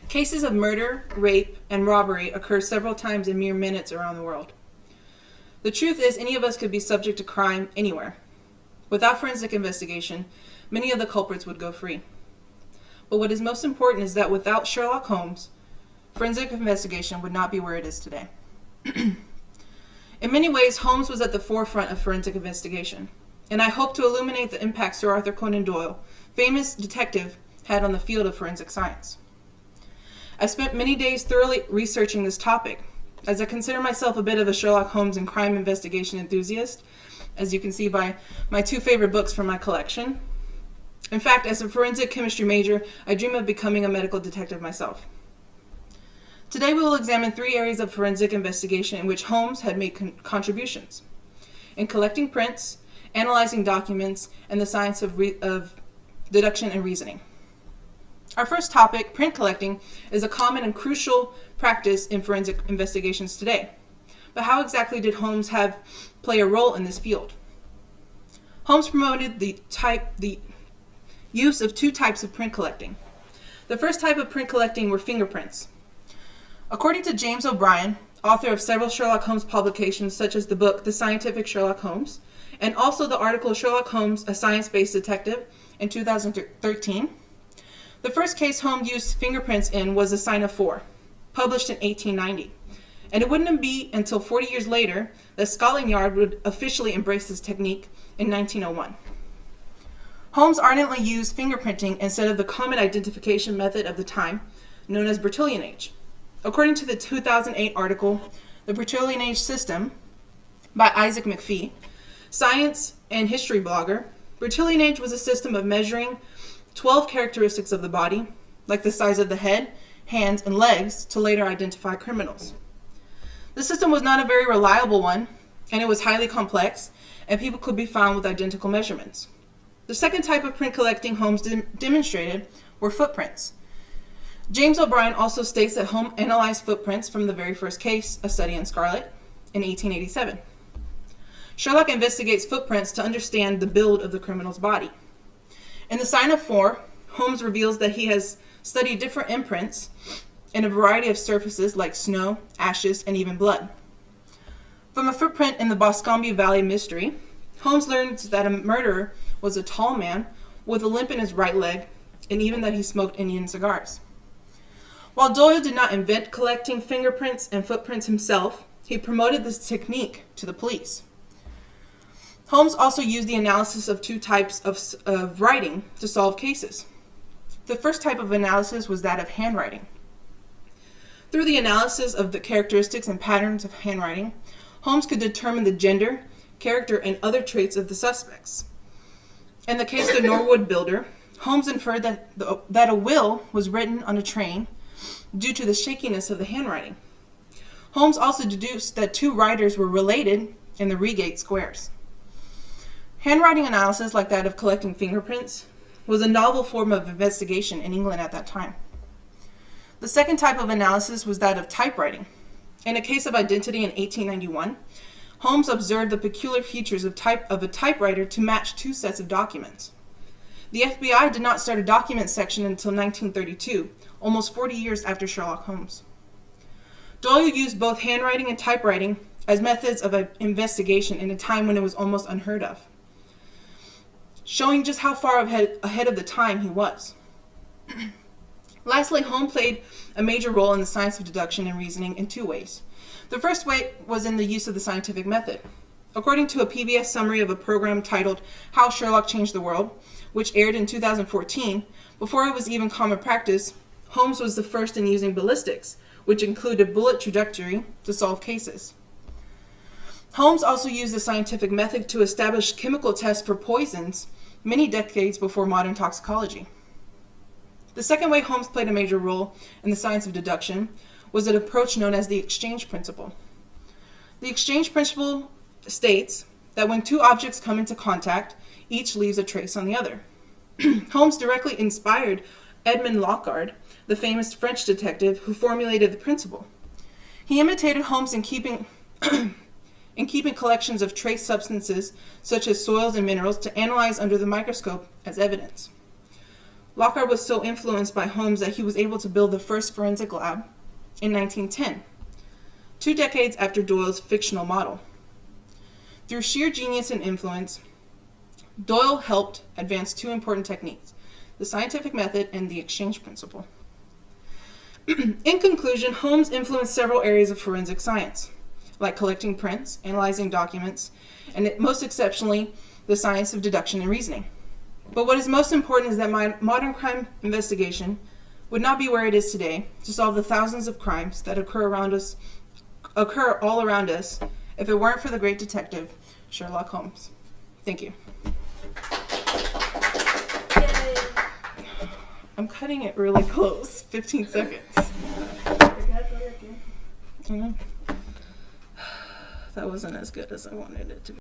Cases of murder, rape, and robbery occur several times in mere minutes around the world. The truth is, any of us could be subject to crime anywhere. Without forensic investigation, many of the culprits would go free. But what is most important is that without Sherlock Holmes, forensic investigation would not be where it is today. In many ways, Holmes was at the forefront of forensic investigation, and I hope to illuminate the impact Sir Arthur Conan Doyle, famous detective, had on the field of forensic science. I spent many days thoroughly researching this topic, as I consider myself a bit of a Sherlock Holmes and crime investigation enthusiast, as you can see by my two favorite books from my collection. In fact, as a forensic chemistry major, I dream of becoming a medical detective myself. Today we will examine three areas of forensic investigation in which Holmes had made contributions: in collecting prints, analyzing documents, and the science of deduction and reasoning. Our first topic, print collecting, is a common and crucial practice in forensic investigations today. But how exactly did Holmes play a role in this field? Holmes promoted the use of two types of print collecting. The first type of print collecting were fingerprints. According to James O'Brien, author of several Sherlock Holmes publications such as the book The Scientific Sherlock Holmes, and also the article Sherlock Holmes, A Science-Based Detective in 2013, the first case Holmes used fingerprints in was The Sign of Four, published in 1890. And it wouldn't be until 40 years later that Scotland Yard would officially embrace this technique in 1901. Holmes ardently used fingerprinting instead of the common identification method of the time, known as Bertillonage. According to the 2008 article, The Bertillonage System, by Isaac McPhee, science and history blogger, Bertillonage was a system of measuring 12 characteristics of the body, like the size of the head, hands, and legs, to later identify criminals. The system was not a very reliable one, and it was highly complex, and people could be found with identical measurements. The second type of print collecting Holmes demonstrated were footprints. James O'Brien also states that Holmes analyzed footprints from the very first case, A Study in Scarlet, in 1887. Sherlock investigates footprints to understand the build of the criminal's body. In The Sign of Four, Holmes reveals that he has studied different imprints in a variety of surfaces like snow, ashes, and even blood. From a footprint in the Boscombe Valley mystery, Holmes learns that a murderer was a tall man with a limp in his right leg, and even that he smoked Indian cigars. While Doyle did not invent collecting fingerprints and footprints himself, he promoted this technique to the police. Holmes also used the analysis of two types of writing to solve cases. The first type of analysis was that of handwriting. Through the analysis of the characteristics and patterns of handwriting, Holmes could determine the gender, character, and other traits of the suspects. In the case of the Norwood builder, Holmes inferred that a will was written on a train due to the shakiness of the handwriting. Holmes also deduced that two writers were related in the Reigate squares. Handwriting analysis, like that of collecting fingerprints, was a novel form of investigation in England at that time. The second type of analysis was that of typewriting. In a case of identity in 1891, Holmes observed the peculiar features of a typewriter to match two sets of documents. The FBI did not start a document section until 1932, almost 40 years after Sherlock Holmes. Doyle used both handwriting and typewriting as methods of investigation in a time when it was almost unheard of, showing just how far ahead of the time he was. Lastly, Holmes played a major role in the science of deduction and reasoning in two ways. The first way was in the use of the scientific method. According to a PBS summary of a program titled How Sherlock Changed the World, which aired in 2014, before it was even common practice, Holmes was the first in using ballistics, which included bullet trajectory, to solve cases. Holmes also used the scientific method to establish chemical tests for poisons many decades before modern toxicology. The second way Holmes played a major role in the science of deduction was an approach known as the exchange principle. The exchange principle states that when two objects come into contact, each leaves a trace on the other. Holmes directly inspired Edmond Locard, the famous French detective who formulated the principle. He imitated Holmes in keeping collections of trace substances such as soils and minerals to analyze under the microscope as evidence. Lockhart was so influenced by Holmes that he was able to build the first forensic lab in 1910, 2 decades after Doyle's fictional model. Through sheer genius and influence, Doyle helped advance 2 important techniques, the scientific method and the exchange principle. In conclusion, Holmes influenced several areas of forensic science, like collecting prints, analyzing documents, and most exceptionally, the science of deduction and reasoning. But what is most important is that modern crime investigation would not be where it is today to solve the thousands of crimes that occur all around us if it weren't for the great detective, Sherlock Holmes. Thank you. Yay. I'm cutting it really close, 15 seconds. I know. That wasn't as good as I wanted it to be.